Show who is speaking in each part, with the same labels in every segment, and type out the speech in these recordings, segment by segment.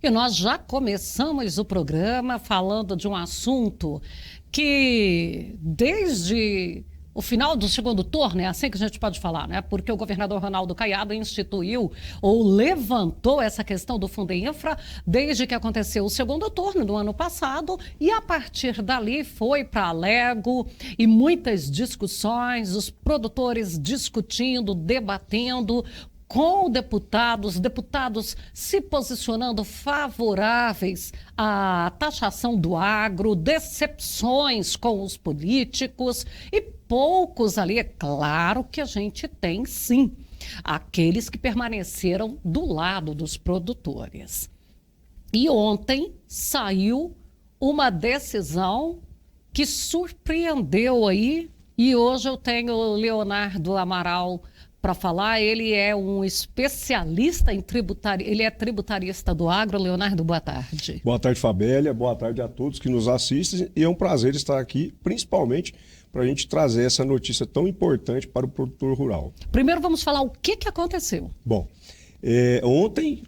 Speaker 1: E nós já começamos o programa falando de um assunto que, desde o final do segundo turno, é assim que a gente pode falar, né? Porque o governador Ronaldo Caiado instituiu ou levantou essa questão do Fundeinfra desde que aconteceu o segundo turno do ano passado, e a partir dali foi para Alego e muitas discussões, os produtores discutindo, debatendo com deputados se posicionando favoráveis à taxação do agro, decepções com os políticos e poucos ali. É claro que a gente tem, sim, aqueles que permaneceram do lado dos produtores. E ontem saiu uma decisão que surpreendeu aí, e hoje eu tenho o Leonardo Amaral para falar. Ele é um especialista em tributário, ele é tributarista do agro. Leonardo, boa tarde.
Speaker 2: Boa tarde, Fabélia, boa tarde a todos que nos assistem, e é um prazer estar aqui, principalmente para a gente trazer essa notícia tão importante para o produtor rural.
Speaker 1: Primeiro vamos falar o que aconteceu.
Speaker 2: Bom, ontem,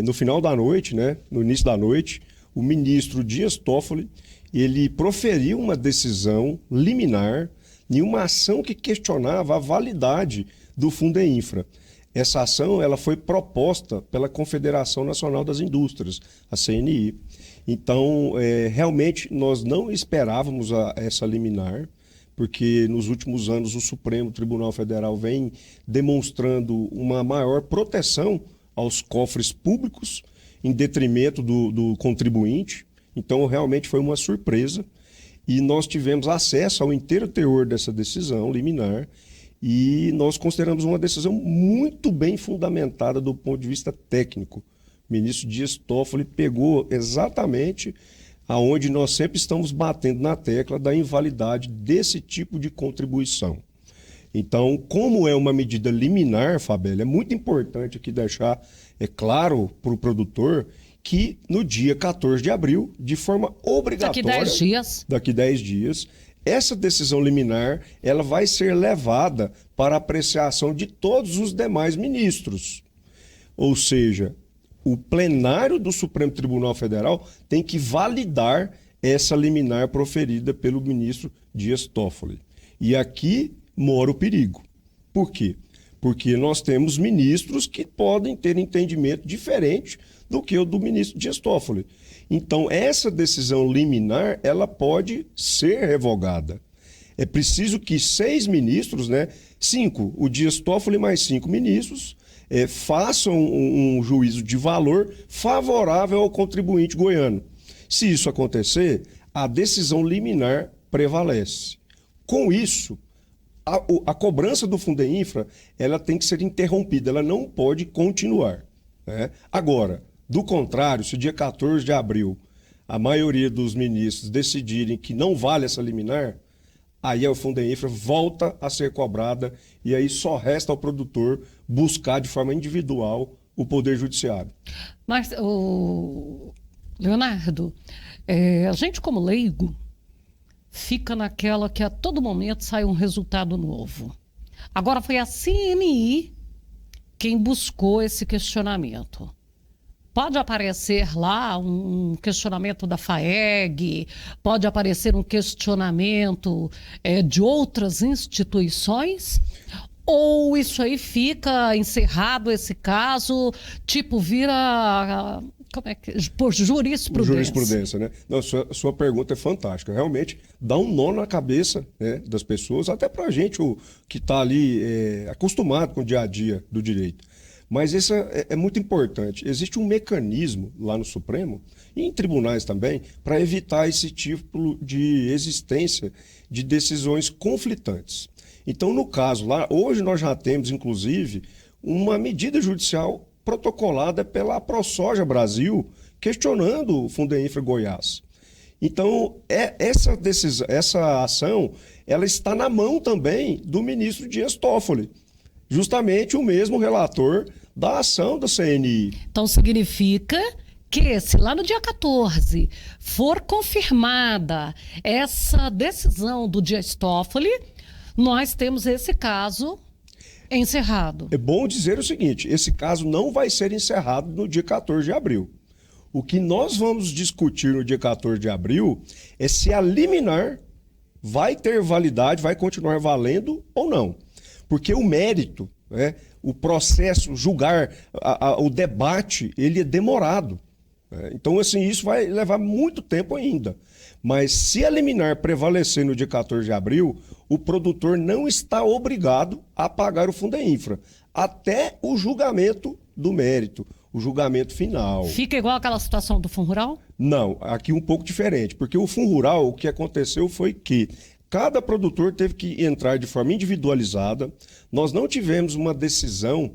Speaker 2: no final da noite, né, no início da noite, o ministro Dias Toffoli, ele proferiu uma decisão liminar em uma ação que questionava a validade do Fundeinfra. Essa ação ela foi proposta pela Confederação Nacional das Indústrias, a CNI. Então, realmente, nós não esperávamos essa liminar, porque nos últimos anos o Supremo Tribunal Federal vem demonstrando uma maior proteção aos cofres públicos, em detrimento do contribuinte. Então, realmente foi uma surpresa. E nós tivemos acesso ao inteiro teor dessa decisão liminar, e nós consideramos uma decisão muito bem fundamentada do ponto de vista técnico. O ministro Dias Toffoli pegou exatamente aonde nós sempre estamos batendo na tecla da invalidade desse tipo de contribuição. Então, como é uma medida liminar, Fabélia, é muito importante aqui deixar claro para o produtor que no dia 14 de abril, de forma obrigatória, daqui 10 dias, essa decisão liminar ela vai ser levada para apreciação de todos os demais ministros. Ou seja, o plenário do Supremo Tribunal Federal tem que validar essa liminar proferida pelo ministro Dias Toffoli. E aqui mora o perigo. Por quê? Porque nós temos ministros que podem ter entendimento diferente do que o do ministro Dias Toffoli. Então, essa decisão liminar, ela pode ser revogada. É preciso que 6 ministros, 5, o Dias Toffoli mais 5 ministros, façam um juízo de valor favorável ao contribuinte goiano. Se isso acontecer, a decisão liminar prevalece. Com isso, a cobrança do Fundeinfra, ela tem que ser interrompida, ela não pode continuar. Agora, do contrário, se dia 14 de abril a maioria dos ministros decidirem que não vale essa liminar, aí o Fundeinfra volta a ser cobrada, e aí só resta ao produtor buscar de forma individual o Poder Judiciário.
Speaker 1: Mas, Leonardo, a gente como leigo fica naquela que a todo momento sai um resultado novo. Agora foi a CNI quem buscou esse questionamento. Pode aparecer lá um questionamento da FAEG, pode aparecer um questionamento de outras instituições, ou isso aí fica encerrado, esse caso, tipo, vira por jurisprudência?
Speaker 2: Jurisprudência, né? Não, sua pergunta é fantástica. Realmente dá um nó na cabeça, das pessoas, até para a gente que está ali acostumado com o dia a dia do direito. Mas isso é muito importante. Existe um mecanismo lá no Supremo, e em tribunais também, para evitar esse tipo de existência de decisões conflitantes. Então, no caso lá, hoje nós já temos, inclusive, uma medida judicial protocolada pela ProSoja Brasil, questionando o Fundeinfra Goiás. Então, essa ação ela está na mão também do ministro Dias Toffoli, justamente o mesmo relator da ação da CNI.
Speaker 1: Então significa que, se lá no dia 14 for confirmada essa decisão do Dias Toffoli, nós temos esse caso encerrado.
Speaker 2: É bom dizer o seguinte, esse caso não vai ser encerrado no dia 14 de abril. O que nós vamos discutir no dia 14 de abril é se a liminar vai ter validade, vai continuar valendo ou não. Porque o mérito, né, o processo, julgar, o debate, ele é demorado. Né? Então, assim, isso vai levar muito tempo ainda. Mas se a liminar prevalecer no dia 14 de abril, o produtor não está obrigado a pagar o Fundeinfra, até o julgamento do mérito, o julgamento final.
Speaker 1: Fica igual aquela situação do Fundo Rural?
Speaker 2: Não, aqui um pouco diferente, porque o Fundo Rural, o que aconteceu foi que cada produtor teve que entrar de forma individualizada. Nós não tivemos uma decisão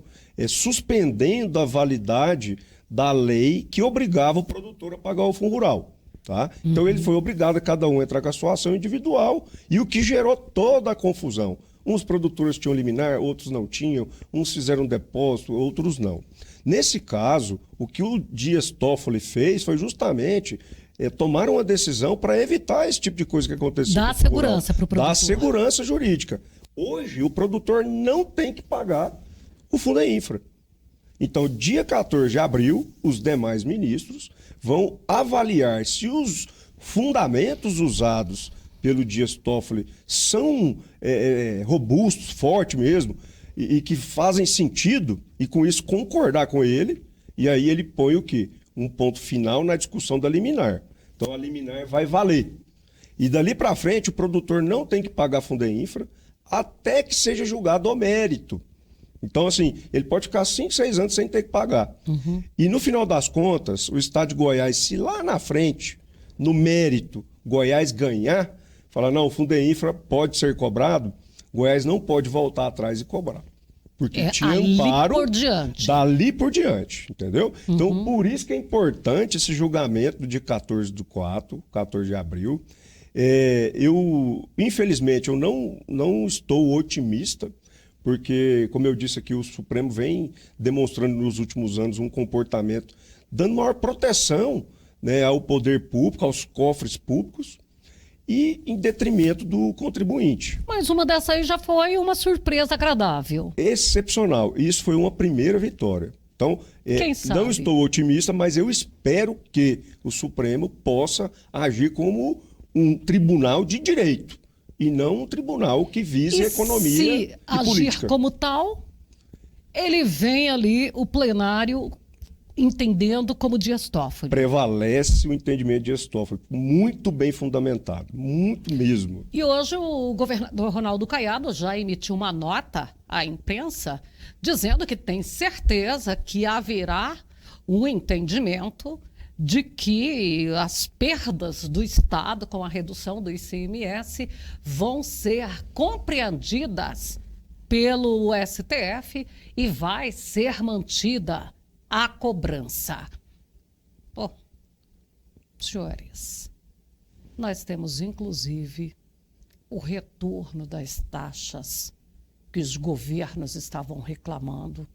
Speaker 2: suspendendo a validade da lei que obrigava o produtor a pagar o Fundo Rural. Tá? Então ele foi obrigado a cada um entrar com a sua ação individual, e o que gerou toda a confusão. Uns produtores tinham liminar, outros não tinham, uns fizeram depósito, outros não. Nesse caso, o que o Dias Toffoli fez foi justamente tomar uma decisão para evitar esse tipo de coisa que aconteceu.
Speaker 1: Dá segurança para o produtor.
Speaker 2: Dá segurança jurídica. Hoje, o produtor não tem que pagar o Fundeinfra. Então, dia 14 de abril, os demais ministros vão avaliar se os fundamentos usados pelo Dias Toffoli são robustos, fortes mesmo, e que fazem sentido, e com isso concordar com ele, e aí ele põe o quê? Um ponto final na discussão da liminar. Então a liminar vai valer. E dali para frente o produtor não tem que pagar Fundeinfra até que seja julgado o mérito. Então, assim, ele pode ficar 5, 6 anos sem ter que pagar. Uhum. E no final das contas, o Estado de Goiás, se lá na frente, no mérito, Goiás ganhar, falar, não, o Fundeinfra pode ser cobrado, Goiás não pode voltar atrás e cobrar. Porque tinha amparo dali por diante, entendeu? Uhum. Então, por isso que é importante esse julgamento do dia 14 do 4, 14 de abril. Infelizmente, eu não estou otimista, porque, como eu disse aqui, o Supremo vem demonstrando nos últimos anos um comportamento dando maior proteção, né, ao poder público, aos cofres públicos, e em detrimento do contribuinte.
Speaker 1: Mas uma dessas aí já foi uma surpresa agradável.
Speaker 2: Excepcional. Isso foi uma primeira vitória. Então, não estou otimista, mas eu espero que o Supremo possa agir como um tribunal de direito e não um tribunal que vise economia e política.
Speaker 1: Se agir como tal, ele vem ali, o plenário, entendendo como Dias Toffoli.
Speaker 2: Prevalece o entendimento de Dias Toffoli, muito bem fundamentado, muito mesmo.
Speaker 1: E hoje o governador Ronaldo Caiado já emitiu uma nota à imprensa dizendo que tem certeza que haverá um entendimento de que as perdas do Estado com a redução do ICMS vão ser compreendidas pelo STF e vai ser mantida a cobrança. Bom, senhores, nós temos inclusive o retorno das taxas que os governos estavam reclamando.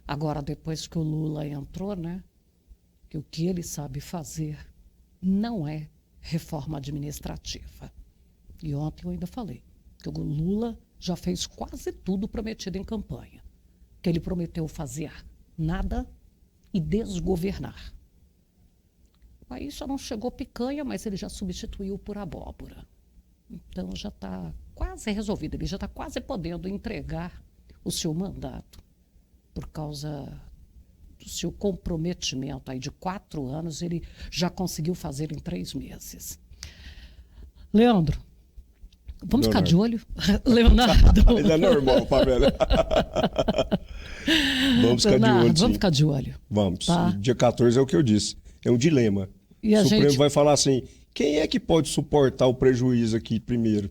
Speaker 1: Agora, depois que o Lula entrou, né? Que o que ele sabe fazer não é reforma administrativa. E ontem eu ainda falei que o Lula já fez quase tudo prometido em campanha. Que ele prometeu fazer nada e desgovernar. Aí já não chegou picanha, mas ele já substituiu por abóbora. Então já está quase resolvido, ele já está quase podendo entregar o seu mandato por causa do seu comprometimento aí de 4 anos, ele já conseguiu fazer em 3 meses. Leandro, vamos ficar de olho? Leonardo.
Speaker 2: Ainda é normal, Pamela. Vamos ficar de olho, sim.
Speaker 1: Vamos ficar de olho.
Speaker 2: Vamos. Tá? Dia 14 é o que eu disse. É um dilema.
Speaker 1: E
Speaker 2: o Supremo vai falar assim, quem é que pode suportar o prejuízo aqui primeiro?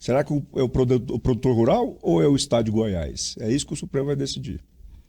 Speaker 2: Será que é o produtor rural ou é o Estado de Goiás? É isso que o Supremo vai decidir.